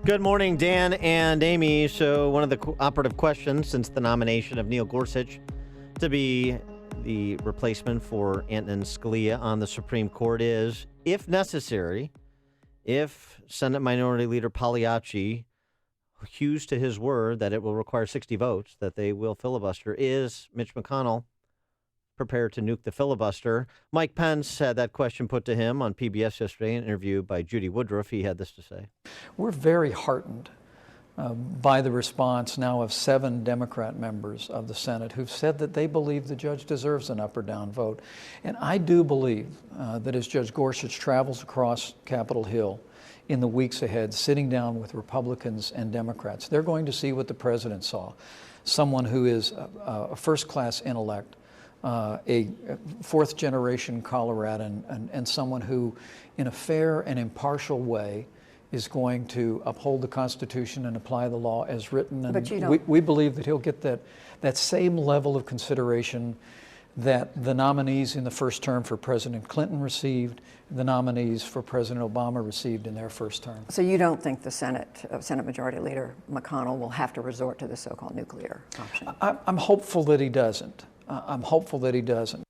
Good morning, Dan and Amy. So one of the operative questions since the nomination of Neil Gorsuch to be the replacement for Antonin Scalia on the Supreme Court is, if necessary, if Senate Minority Leader Pagliacci hews to his word that it will require 60 votes, that they will filibuster, is Mitch McConnell prepared to nuke the filibuster? Mike Pence had that question put to him on PBS yesterday in an interview by Judy Woodruff. He had this to say. We're very heartened by the response now of 7 Democrat members of the Senate who've said that they believe the judge deserves an up or down vote. And I do believe that as Judge Gorsuch travels across Capitol Hill in the weeks ahead, sitting down with Republicans and Democrats, they're going to see what the president saw. Someone who is a first-class intellect, a fourth-generation Coloradan, and someone who, in a fair and impartial way, is going to uphold the Constitution and apply the law as written. And we believe that he'll get that same level of consideration that the nominees in the first term for President Clinton received, the nominees for President Obama received in their first term. So you don't think the Senate Majority Leader McConnell will have to resort to the so-called nuclear option? I'm hopeful that he doesn't. I'm hopeful that he doesn't.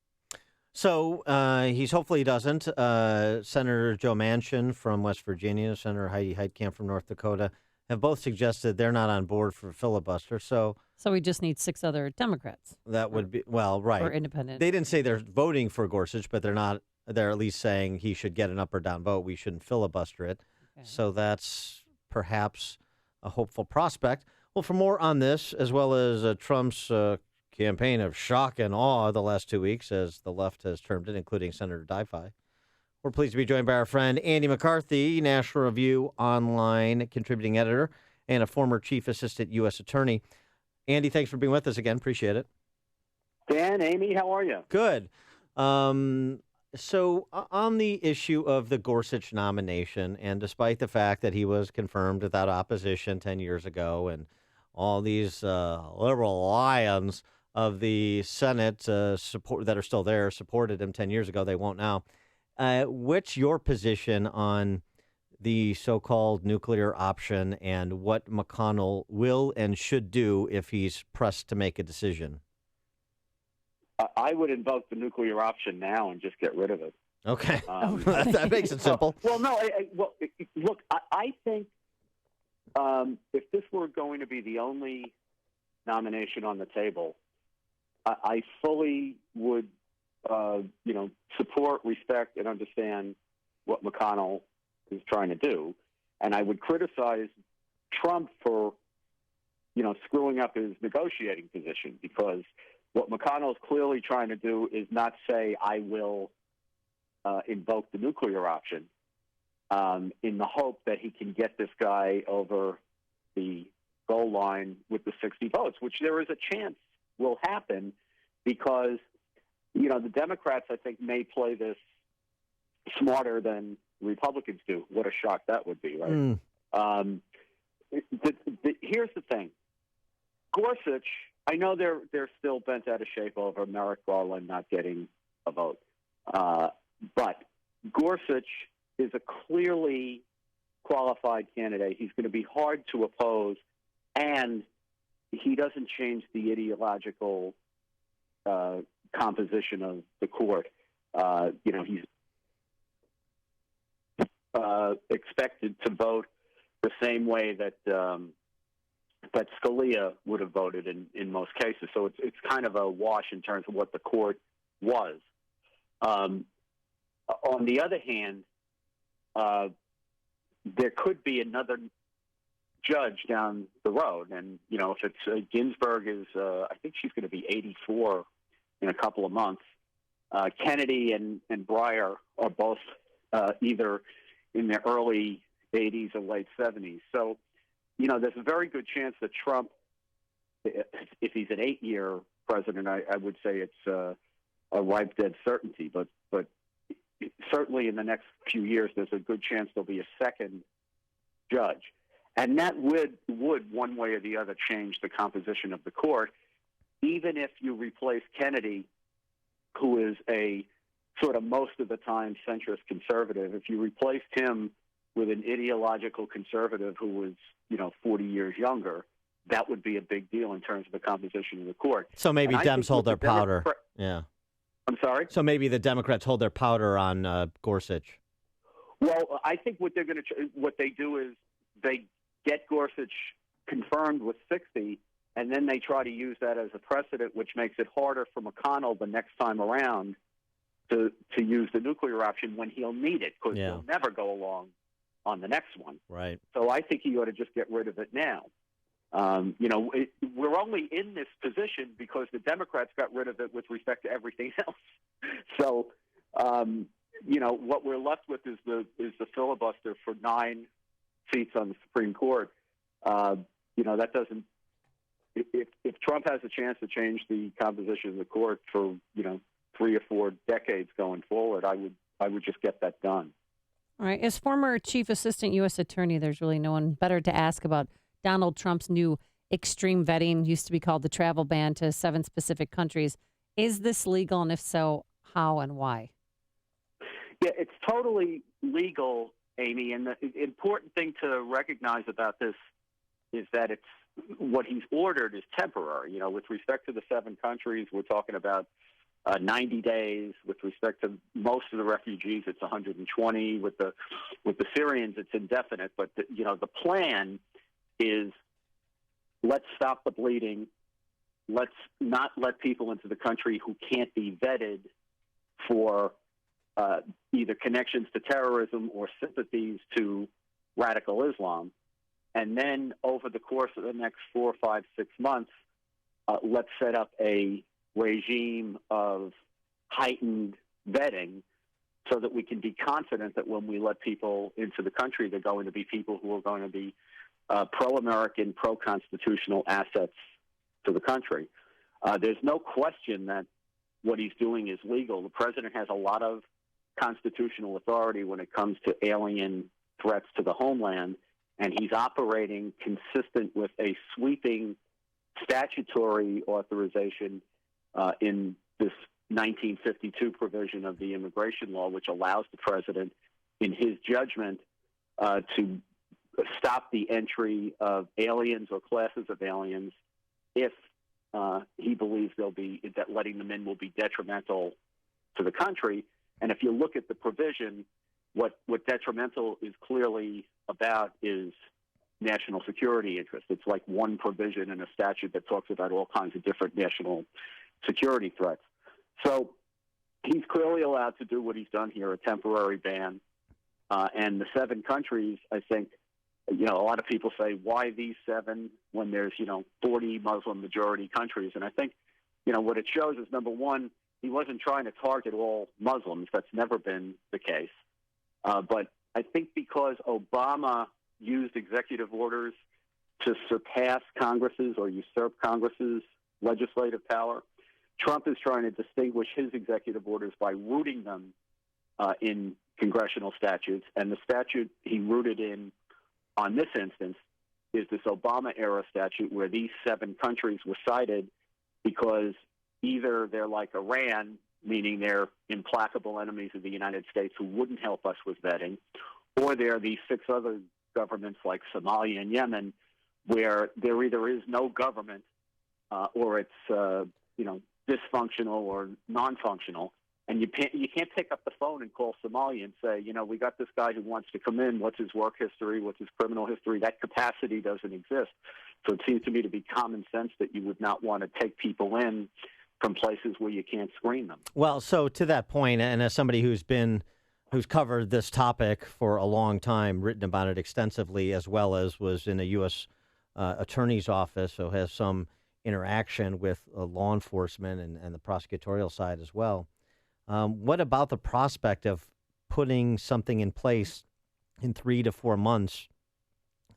So hopefully he doesn't. Senator Joe Manchin from West Virginia, Senator Heidi Heitkamp from North Dakota have both suggested they're not on board for filibuster. So we just need 6 other Democrats. That would be, well, right. Or independent. They didn't say they're voting for Gorsuch, but they're at least saying he should get an up or down vote. We shouldn't filibuster it. Okay. So that's perhaps a hopeful prospect. Well, for more on this, as well as Trump's campaign of shock and awe the last 2 weeks, as the left has termed it, including Senator Di-Fi, we're pleased to be joined by our friend Andy McCarthy, National Review Online contributing editor and a former chief assistant U.S. attorney. Andy, thanks for being with us again. Appreciate it. Dan, Amy, how are you? Good. So on the issue of the Gorsuch nomination, and despite the fact that he was confirmed without opposition 10 years ago, and all these liberal lions of the Senate support that are still there supported him 10 years ago, they won't now. What's your position on the so-called nuclear option and what McConnell will and should do if he's pressed to make a decision? I would invoke the nuclear option now and just get rid of it. Okay. That makes it simple. Well, no. Look, I think if this were going to be the only nomination on the table, I fully would, support, respect, and understand what McConnell is trying to do. And I would criticize Trump for, screwing up his negotiating position, because what McConnell is clearly trying to do is not say, I will invoke the nuclear option in the hope that he can get this guy over the goal line with the 60 votes, which there is a chance will happen because, the Democrats, I think, may play this smarter than Republicans do. What a shock that would be, right? Here's the thing. Gorsuch, I know they're still bent out of shape over Merrick Garland not getting a vote. But Gorsuch is a clearly qualified candidate. He's going to be hard to oppose, and he doesn't change the ideological composition of the court. He's expected to vote the same way that Scalia would have voted in most cases. So it's kind of a wash in terms of what the court was. On the other hand, there could be another judge down the road. And, if it's Ginsburg is, I think she's going to be 84 in a couple of months. Kennedy and Breyer are both either in their early 80s or late 70s. So, there's a very good chance that Trump, if he's an 8-year president, I would say it's a ripe dead certainty. But certainly in the next few years, there's a good chance there'll be a second judge. And that would one way or the other change the composition of the court, even if you replace Kennedy, who is a sort of most of the time centrist conservative. If you replaced him with an ideological conservative who was, 40 years younger, that would be a big deal in terms of the composition of the court. So maybe And I Dems think hold their with the powder. Democrat- Yeah. I'm sorry? So maybe the Democrats hold their powder on Gorsuch. Well, I think what they do is they get Gorsuch confirmed with 60, and then they try to use that as a precedent, which makes it harder for McConnell the next time around to use the nuclear option when he'll need it, because he'll never go along on the next one. Right. So I think he ought to just get rid of it now. We're only in this position because the Democrats got rid of it with respect to everything else. So, what we're left with is the filibuster for 9 seats on the Supreme Court. That doesn't. If Trump has a chance to change the composition of the court for 3 or 4 decades going forward, I would just get that done. All right. As former chief assistant U.S. attorney, there's really no one better to ask about Donald Trump's new extreme vetting, used to be called the travel ban to 7 specific countries. Is this legal? And if so, how and why? Yeah, it's totally legal, Amy. And the important thing to recognize about this is that it's what he's ordered is temporary. With respect to the 7 countries, we're talking about 90 days. With respect to most of the refugees, it's 120. With the Syrians, it's indefinite. But the plan is, let's stop the bleeding. Let's not let people into the country who can't be vetted for either connections to terrorism or sympathies to radical Islam. And then over the course of the next 4, 5, 6 months, let's set up a regime of heightened vetting so that we can be confident that when we let people into the country, they're going to be people who are going to be pro-American, pro-constitutional assets to the country. There's no question that what he's doing is legal. The president has a lot of constitutional authority when it comes to alien threats to the homeland, and he's operating consistent with a sweeping statutory authorization in this 1952 provision of the immigration law, which allows the president, in his judgment, to stop the entry of aliens or classes of aliens if he believes that letting them in will be detrimental to the country. And if you look at the provision, what detrimental is clearly about is national security interest. It's like one provision in a statute that talks about all kinds of different national security threats. So he's clearly allowed to do what he's done here, a temporary ban. And the 7 countries, I think, a lot of people say, why these 7 when there's, 40 Muslim majority countries? And I think, what it shows is, number one, he wasn't trying to target all Muslims. That's never been the case. But I think because Obama used executive orders to surpass Congress's or usurp Congress's legislative power, Trump is trying to distinguish his executive orders by rooting them in congressional statutes. And the statute he rooted in on this instance is this Obama-era statute where these 7 countries were cited because either they're like Iran, meaning they're implacable enemies of the United States who wouldn't help us with vetting, or they're these 6 other governments like Somalia and Yemen, where there either is no government or it's dysfunctional or non-functional. And you can't pick up the phone and call Somalia and say, we got this guy who wants to come in. What's his work history? What's his criminal history? That capacity doesn't exist. So it seems to me to be common sense that you would not want to take people in from places where you can't screen them. Well, so to that point, and as somebody who's covered this topic for a long time, written about it extensively, as well as was in a U.S. attorney's office, so has some interaction with law enforcement and the prosecutorial side as well. What about the prospect of putting something in place in 3 to 4 months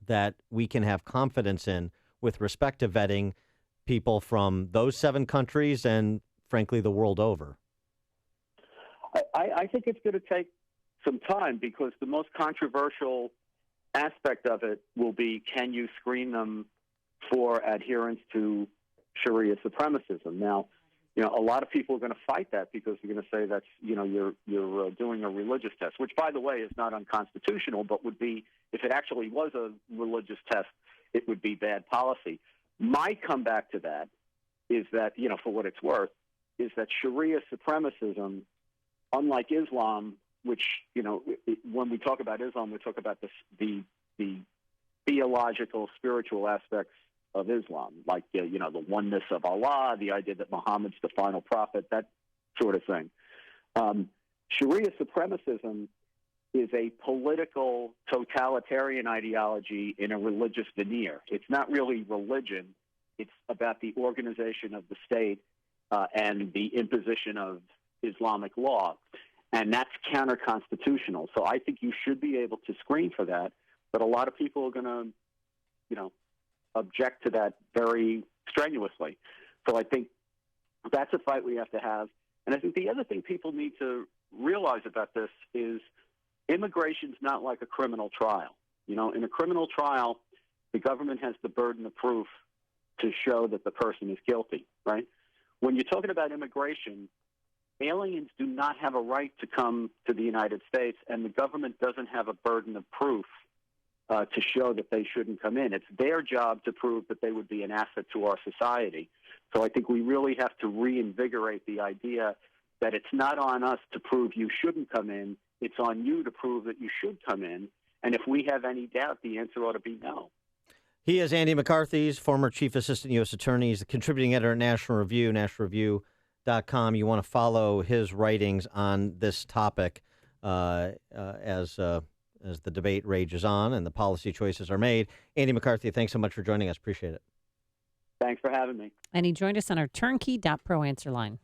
that we can have confidence in with respect to vetting people from those 7 countries and, frankly, the world over? I think it's going to take some time because the most controversial aspect of it will be, can you screen them for adherence to Sharia supremacism? Now, a lot of people are going to fight that because they're going to say that's, you're doing a religious test, which, by the way, is not unconstitutional, but would be, if it actually was a religious test, it would be bad policy. My comeback to that is that, for what it's worth, is that Sharia supremacism, unlike Islam, which, when we talk about Islam, we talk about the theological, spiritual aspects of Islam, like, the oneness of Allah, the idea that Muhammad's the final prophet, that sort of thing. Sharia supremacism is a political totalitarian ideology in a religious veneer. It's not really religion. It's about the organization of the state and the imposition of Islamic law. And that's counter-constitutional. So I think you should be able to screen for that. But a lot of people are going to, object to that very strenuously. So I think that's a fight we have to have. And I think the other thing people need to realize about this is immigration's not like a criminal trial. In a criminal trial, the government has the burden of proof to show that the person is guilty, right? When you're talking about immigration, aliens do not have a right to come to the United States, and the government doesn't have a burden of proof to show that they shouldn't come in. It's their job to prove that they would be an asset to our society. So I think we really have to reinvigorate the idea that it's not on us to prove you shouldn't come in. It's on you to prove that you should come in. And if we have any doubt, the answer ought to be no. He is Andy McCarthy, former Chief Assistant U.S. Attorney. He's the contributing editor at National Review, nationalreview.com. You want to follow his writings on this topic as the debate rages on and the policy choices are made. Andy McCarthy, thanks so much for joining us. Appreciate it. Thanks for having me. And he joined us on our turnkey.pro answer line.